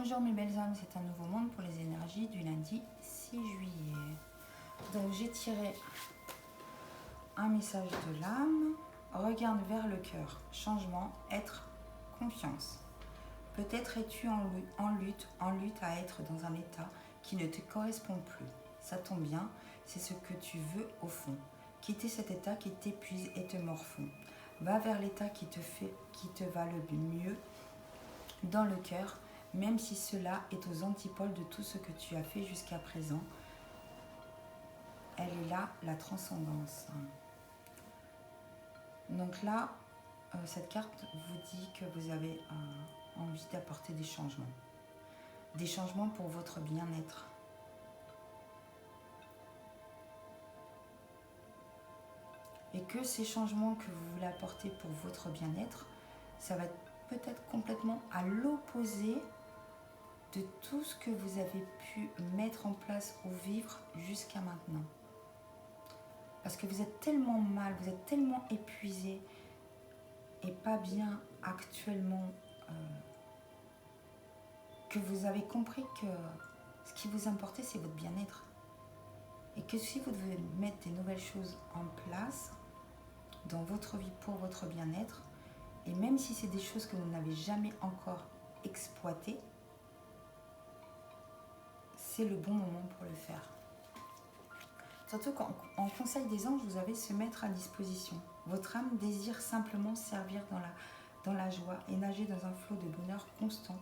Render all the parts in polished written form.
Bonjour mes belles âmes, c'est un nouveau monde pour les énergies du lundi 6 juillet. Donc j'ai tiré un message de l'âme. Regarde vers le cœur. Changement, être, confiance. Peut-être es-tu en lutte à être dans un état qui ne te correspond plus. Ça tombe bien, c'est ce que tu veux au fond. Quitter cet état qui t'épuise et te morfond. Va vers l'état qui te va le mieux dans le cœur, même si cela est aux antipodes de tout ce que tu as fait jusqu'à présent. Elle est là, la transcendance. Donc là, cette carte vous dit que vous avez envie d'apporter des changements. Des changements pour votre bien-être. Et que ces changements que vous voulez apporter pour votre bien-être, ça va être peut-être complètement à l'opposé de tout ce que vous avez pu mettre en place ou vivre jusqu'à maintenant. Parce que vous êtes tellement mal, vous êtes tellement épuisé et pas bien actuellement que vous avez compris que ce qui vous importait, c'est votre bien-être. Et que si vous devez mettre des nouvelles choses en place dans votre vie pour votre bien-être, et même si c'est des choses que vous n'avez jamais encore exploitées, c'est le bon moment pour le faire. Surtout qu'en conseil des anges, vous avez se mettre à disposition. Votre âme désire simplement servir dans la joie et nager dans un flot de bonheur constant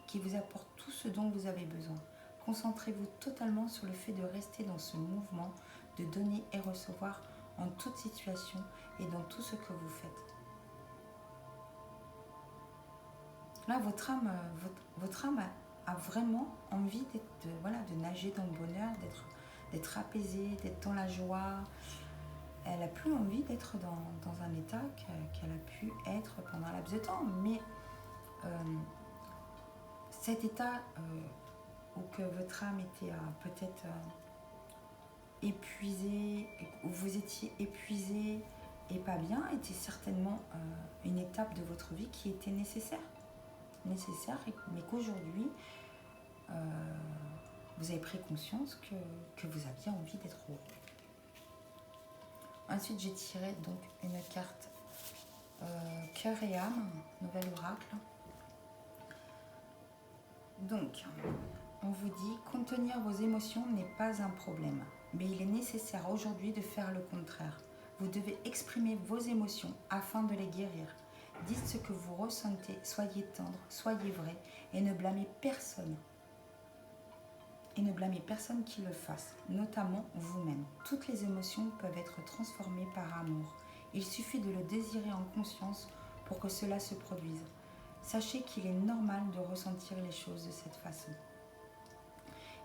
qui vous apporte tout ce dont vous avez besoin. Concentrez-vous totalement sur le fait de rester dans ce mouvement, de donner et recevoir en toute situation et dans tout ce que vous faites. Là, votre âme a vraiment envie de nager dans le bonheur, d'être apaisée, d'être dans la joie. Elle n'a plus envie d'être dans un état qu'elle a pu être pendant un laps de temps. Mais cet état où que votre âme était peut-être épuisée, où vous étiez épuisé et pas bien, était certainement une étape de votre vie qui était nécessaire, mais qu'aujourd'hui, vous avez pris conscience que vous aviez envie d'être heureux. Ensuite, j'ai tiré donc une carte cœur et âme, nouvel oracle. Donc, on vous dit, contenir vos émotions n'est pas un problème, mais il est nécessaire aujourd'hui de faire le contraire. Vous devez exprimer vos émotions afin de les guérir. Dites ce que vous ressentez, soyez tendre, soyez vrai et ne blâmez personne. Et ne blâmez personne qui le fasse, notamment vous-même. Toutes les émotions peuvent être transformées par amour. Il suffit de le désirer en conscience pour que cela se produise. Sachez qu'il est normal de ressentir les choses de cette façon.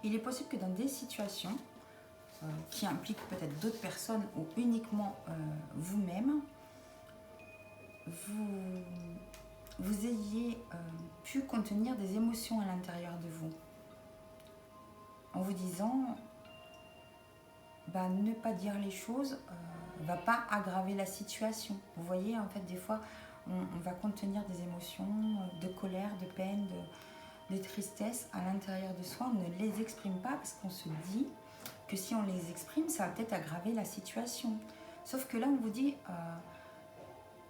Il est possible que dans des situations qui impliquent peut-être d'autres personnes ou uniquement vous-même, vous ayez pu contenir des émotions à l'intérieur de vous. En vous disant, ne pas dire les choses ne va pas aggraver la situation. Vous voyez, en fait, des fois, on va contenir des émotions de colère, de peine, de tristesse à l'intérieur de soi. On ne les exprime pas parce qu'on se dit que si on les exprime, ça va peut-être aggraver la situation. Sauf que là, on vous dit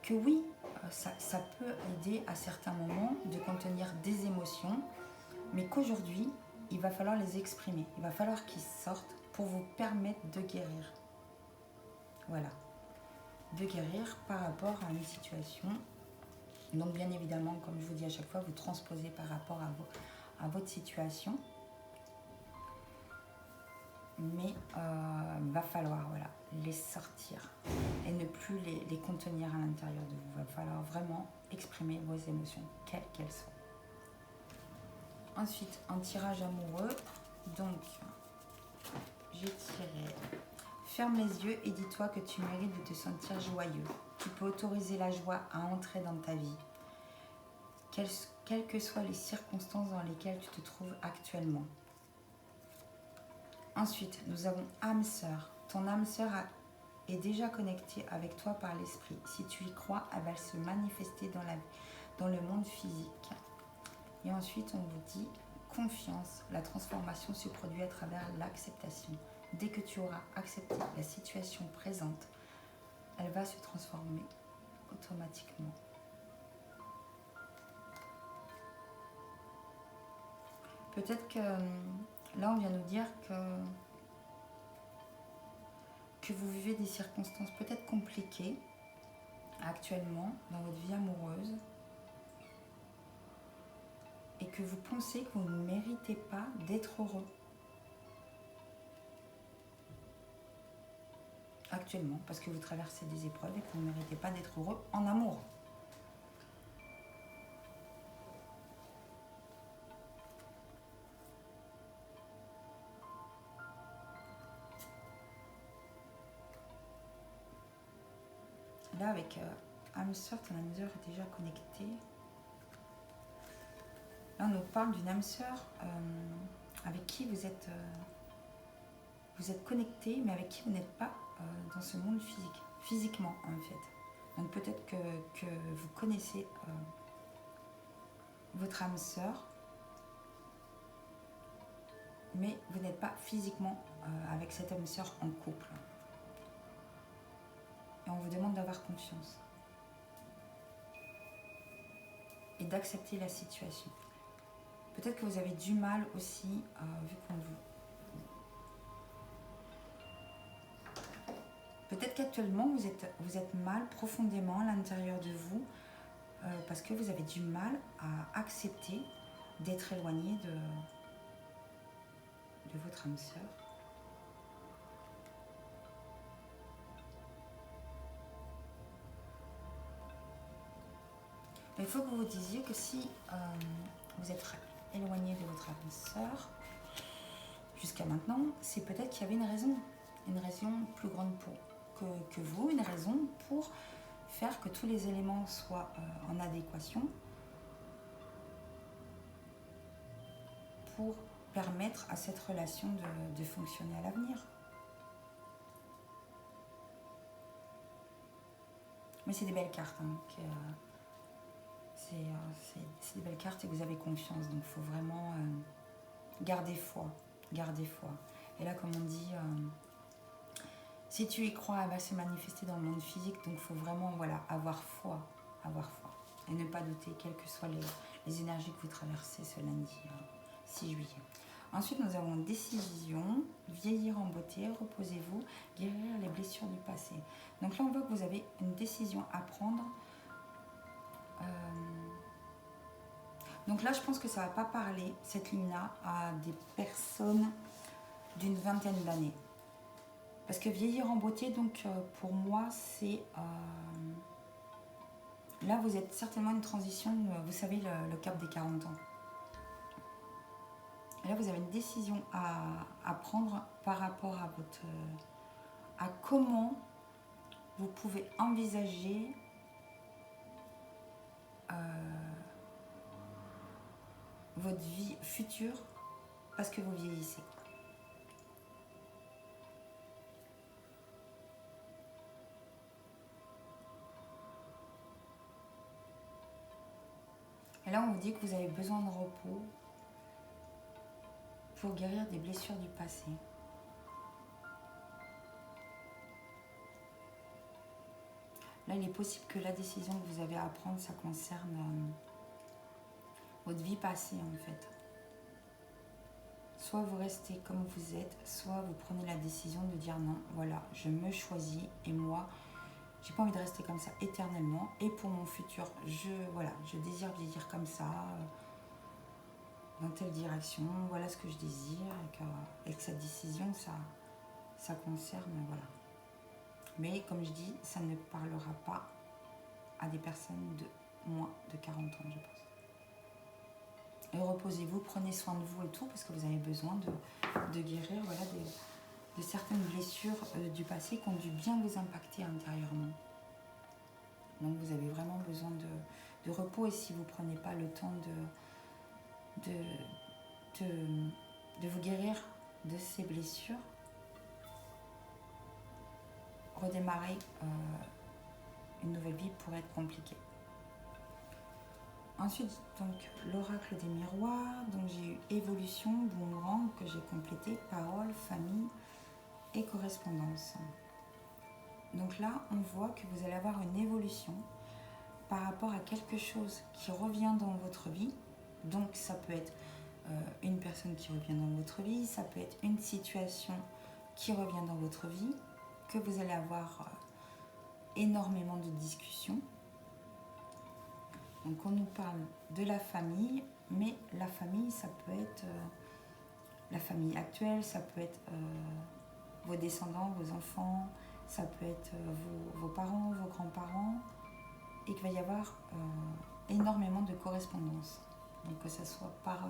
que oui, ça peut aider à certains moments de contenir des émotions, mais qu'aujourd'hui, il va falloir les exprimer. Il va falloir qu'ils sortent pour vous permettre de guérir. Voilà. De guérir par rapport à une situation. Donc bien évidemment, comme je vous dis à chaque fois, vous transposez par rapport à votre situation. Mais il va falloir les sortir et ne plus les contenir à l'intérieur de vous. Il va falloir vraiment exprimer vos émotions, quelles qu'elles soient. Ensuite, un tirage amoureux. Donc, j'ai tiré. Ferme les yeux et dis-toi que tu mérites de te sentir joyeux. Tu peux autoriser la joie à entrer dans ta vie, quelles que soient les circonstances dans lesquelles tu te trouves actuellement. Ensuite, nous avons âme sœur. Ton âme sœur est déjà connectée avec toi par l'esprit. Si tu y crois, elle va se manifester dans le monde physique. Et ensuite, on vous dit confiance, la transformation se produit à travers l'acceptation. Dès que tu auras accepté la situation présente, elle va se transformer automatiquement. Peut-être que là, on vient nous dire que vous vivez des circonstances peut-être compliquées actuellement dans votre vie amoureuse et que vous pensez que vous ne méritez pas d'être heureux actuellement parce que vous traversez des épreuves et que vous ne méritez pas d'être heureux en amour. Là, avec âme sœur, ton âme sœur est déjà connectée. Là, on nous parle d'une âme sœur avec qui vous êtes connecté, mais avec qui vous n'êtes pas dans ce monde physiquement en fait. Donc peut-être que vous connaissez votre âme sœur, mais vous n'êtes pas physiquement avec cette âme sœur en couple. Et on vous demande d'avoir confiance et d'accepter la situation. Peut-être que vous avez du mal aussi, vu qu'on vous... Peut-être qu'actuellement vous êtes mal profondément à l'intérieur de vous parce que vous avez du mal à accepter d'être éloigné de votre âme sœur. Il faut que vous vous disiez que si vous êtes éloigné de votre âme sœur jusqu'à maintenant, c'est peut-être qu'il y avait une raison plus grande que vous, une raison pour faire que tous les éléments soient en adéquation pour permettre à cette relation de fonctionner à l'avenir. Mais c'est des belles cartes, hein, c'est des belles cartes et vous avez confiance, donc il faut vraiment garder foi. Et là, comme on dit, si tu y crois, elle va se manifester dans le monde physique, donc il faut vraiment avoir foi, et ne pas douter, quelles que soient les énergies que vous traversez ce lundi 6 juillet. Ensuite, nous avons décision, vieillir en beauté, reposez-vous, guérir les blessures du passé. Donc là, on voit que vous avez une décision à prendre. Donc là, je pense que ça ne va pas parler, cette ligne-là, à des personnes d'une vingtaine d'années. Parce que vieillir en beauté, donc pour moi, c'est... là, vous êtes certainement une transition, vous savez, le cap des 40 ans. Et là, vous avez une décision à prendre par rapport à comment vous pouvez envisager votre vie future parce que vous vieillissez. Et là, on vous dit que vous avez besoin de repos pour guérir des blessures du passé. Là, il est possible que la décision que vous avez à prendre, ça concerne votre vie passée, en fait. Soit vous restez comme vous êtes, soit vous prenez la décision de dire non, voilà, je me choisis et moi, j'ai pas envie de rester comme ça éternellement. Et pour mon futur, je désire vieillir comme ça, dans telle direction, voilà ce que je désire, et que cette décision, ça concerne, voilà. Mais comme je dis, ça ne parlera pas à des personnes de moins de 40 ans, je pense. Et reposez-vous, prenez soin de vous et tout, parce que vous avez besoin de guérir de certaines blessures du passé qui ont dû bien vous impacter intérieurement. Donc vous avez vraiment besoin de repos, et si vous ne prenez pas le temps de vous guérir de ces blessures, redémarrer une nouvelle vie pourrait être compliqué. Ensuite, donc l'oracle des miroirs, donc j'ai eu évolution, boomerang que j'ai complété, parole, famille et correspondance. Donc là, on voit que vous allez avoir une évolution par rapport à quelque chose qui revient dans votre vie. Donc ça peut être une personne qui revient dans votre vie, ça peut être une situation qui revient dans votre vie, que vous allez avoir énormément de discussions. Donc on nous parle de la famille, mais la famille, ça peut être la famille actuelle, ça peut être vos descendants, vos enfants, ça peut être vos parents, vos grands-parents, et qu'il va y avoir énormément de correspondance. Donc que ce soit par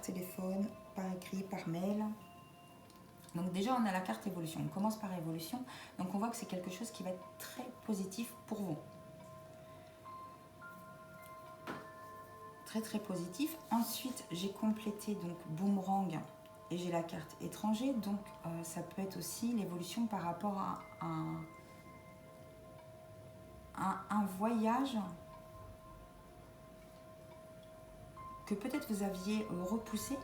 téléphone, par écrit, par mail. Donc déjà on a la carte évolution, on commence par évolution, donc on voit que c'est quelque chose qui va être très positif pour vous. Très positif. Ensuite j'ai complété donc boomerang et j'ai la carte étranger, donc ça peut être aussi l'évolution par rapport à un voyage que peut-être vous aviez repoussé,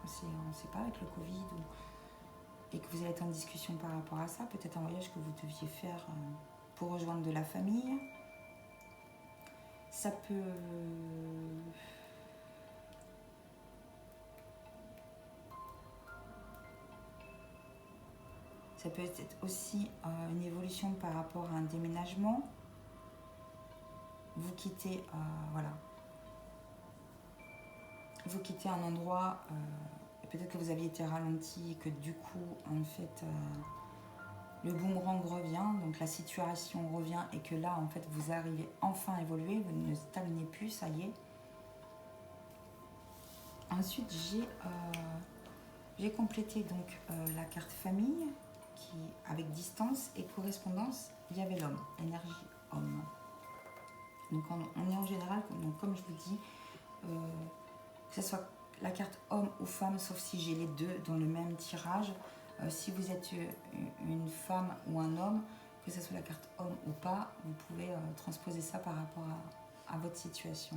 on ne sait pas, avec le Covid, et que vous allez être en discussion par rapport à ça, peut-être un voyage que vous deviez faire pour rejoindre de la famille. Ça peut... Ça peut être aussi une évolution par rapport à un déménagement. Vous quittez, voilà. Vous quittez un endroit, peut-être que vous aviez été ralenti et que du coup, en fait, le boomerang revient, donc la situation revient et que là, en fait, vous arrivez enfin à évoluer, vous ne stagnez plus, ça y est. Ensuite, j'ai complété donc la carte famille, qui, avec distance et correspondance, il y avait l'homme, énergie homme. Donc on est en général, donc comme je vous dis, que ce soit la carte homme ou femme, sauf si j'ai les deux dans le même tirage. Si vous êtes une femme ou un homme, que ce soit la carte homme ou pas, vous pouvez transposer ça par rapport à votre situation.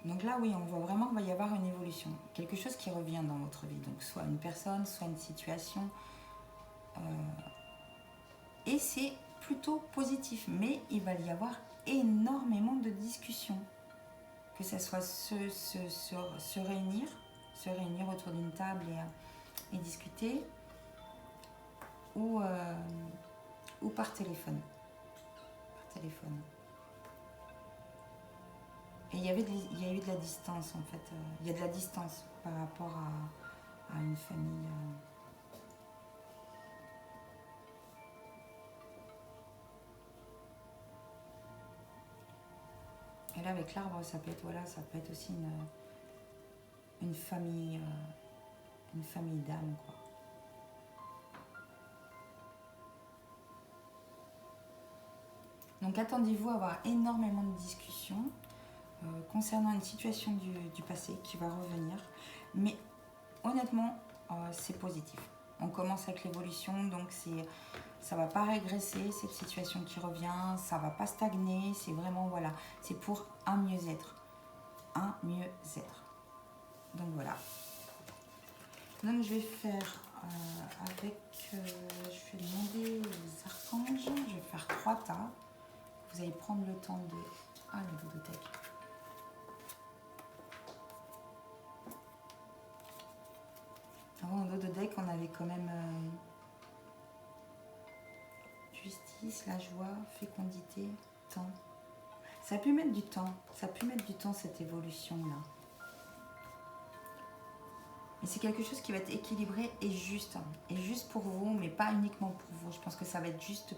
Donc là, oui, on voit vraiment qu'il va y avoir une évolution. Quelque chose qui revient dans votre vie. Donc soit une personne, soit une situation. Et c'est plutôt positif. Mais il va y avoir énormément de discussions. Que ce soit se réunir autour d'une table et discuter, ou par téléphone. Et il y a eu de la distance, en fait. Il y a de la distance par rapport à une famille. Et là, avec l'arbre, ça peut être, voilà, ça peut être aussi une famille d'âme, quoi. Donc attendez-vous à avoir énormément de discussions concernant une situation du passé qui va revenir. Mais honnêtement, c'est positif. On commence avec l'évolution, donc ça va pas régresser, cette situation qui revient, ça va pas stagner, c'est vraiment, voilà, c'est pour un mieux-être. Un mieux-être. Donc voilà. Donc je vais faire je vais demander aux archanges, je vais faire 3 tas. Vous allez prendre le temps de... Ah, le dodothèque. Avant, au dodothèque, on avait quand même justice, la joie, fécondité, temps. Ça a pu mettre du temps. Ça a pu mettre du temps, cette évolution-là. Et c'est quelque chose qui va être équilibré et juste. Et juste pour vous, mais pas uniquement pour vous. Je pense que ça va être juste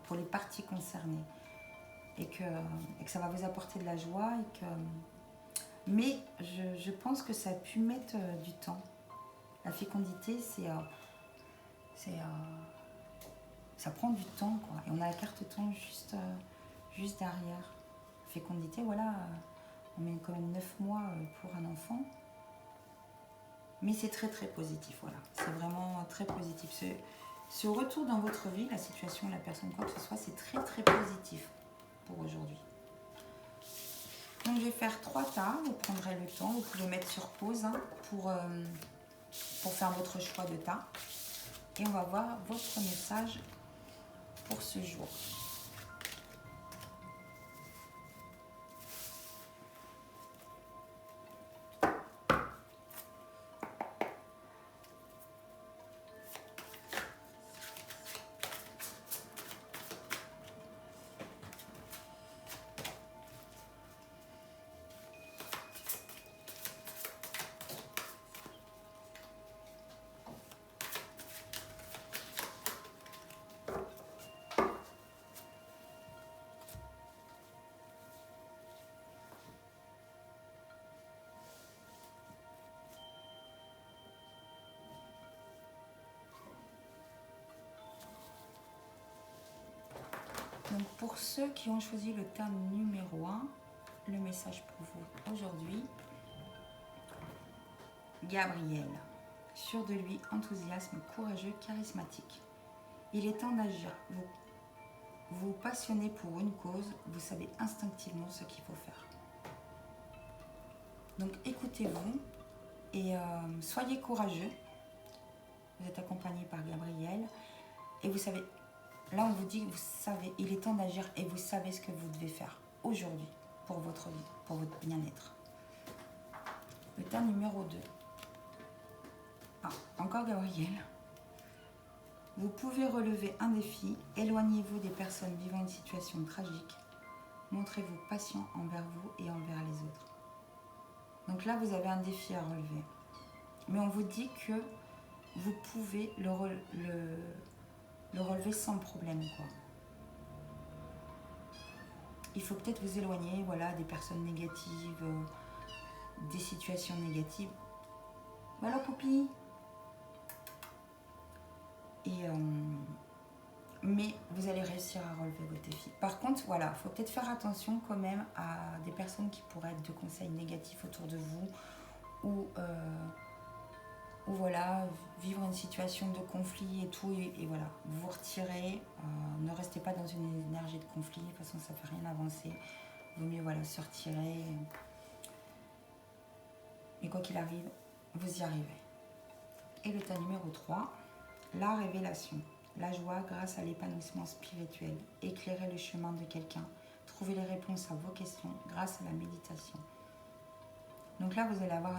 pour les parties concernées. Et que ça va vous apporter de la joie. Mais je pense que ça a pu mettre du temps. La fécondité, ça prend du temps, quoi. Et on a la carte temps juste derrière. Fécondité, voilà, on met quand même 9 mois pour un enfant. Mais c'est très positif, voilà. C'est vraiment très positif. Ce retour dans votre vie, la situation, la personne, quoi que ce soit, c'est très positif pour aujourd'hui. Donc je vais faire 3 tas, vous prendrez le temps, vous pouvez mettre sur pause hein, pour faire votre choix de tas. Et on va voir votre message pour ce jour. Donc pour ceux qui ont choisi le thème numéro 1, le message pour vous aujourd'hui, Gabriel, sûr de lui, enthousiasme, courageux, charismatique. Il est temps d'agir. Vous vous passionnez pour une cause, vous savez instinctivement ce qu'il faut faire. Donc écoutez-vous et soyez courageux. Vous êtes accompagné par Gabriel et vous savez, là on vous dit, vous savez, il est temps d'agir et vous savez ce que vous devez faire aujourd'hui pour votre vie, pour votre bien-être. Le tas numéro 2. Ah, encore Gabriel. Vous pouvez relever un défi, éloignez-vous des personnes vivant une situation tragique, montrez-vous patient envers vous et envers les autres. Donc là, vous avez un défi à relever. Mais on vous dit que vous pouvez le relever sans problème, quoi. Il faut peut-être vous éloigner, voilà, des personnes négatives, des situations négatives. Voilà, Poupie. Mais vous allez réussir à relever vos défis. Par contre, voilà, il faut peut-être faire attention quand même à des personnes qui pourraient être de conseils négatifs autour de vous ou voilà, vivre une situation de conflit et tout, et voilà, vous vous retirez, ne restez pas dans une énergie de conflit, de toute façon ça ne fait rien avancer, il vaut mieux voilà, se retirer, mais quoi qu'il arrive, vous y arrivez. Et le tas numéro 3, la révélation, la joie grâce à l'épanouissement spirituel, éclairer le chemin de quelqu'un, trouver les réponses à vos questions grâce à la méditation. Donc là, vous allez avoir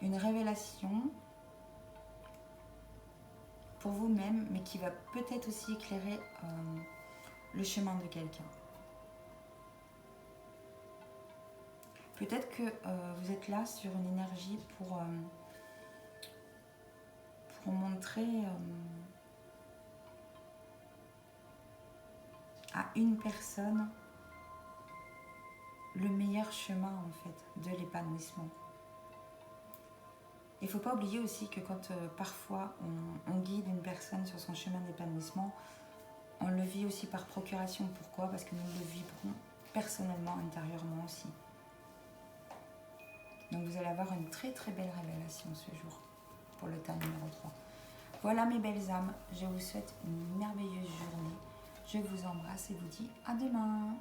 une révélation pour vous-même, mais qui va peut-être aussi éclairer le chemin de quelqu'un. Peut-être que vous êtes là sur une énergie pour montrer à une personne le meilleur chemin en fait de l'épanouissement. Il ne faut pas oublier aussi que quand parfois on guide une personne sur son chemin d'épanouissement, on le vit aussi par procuration. Pourquoi ? Parce que nous le vivrons personnellement, intérieurement aussi. Donc vous allez avoir une très très belle révélation ce jour pour le tas numéro 3. Voilà mes belles âmes, je vous souhaite une merveilleuse journée. Je vous embrasse et vous dis à demain.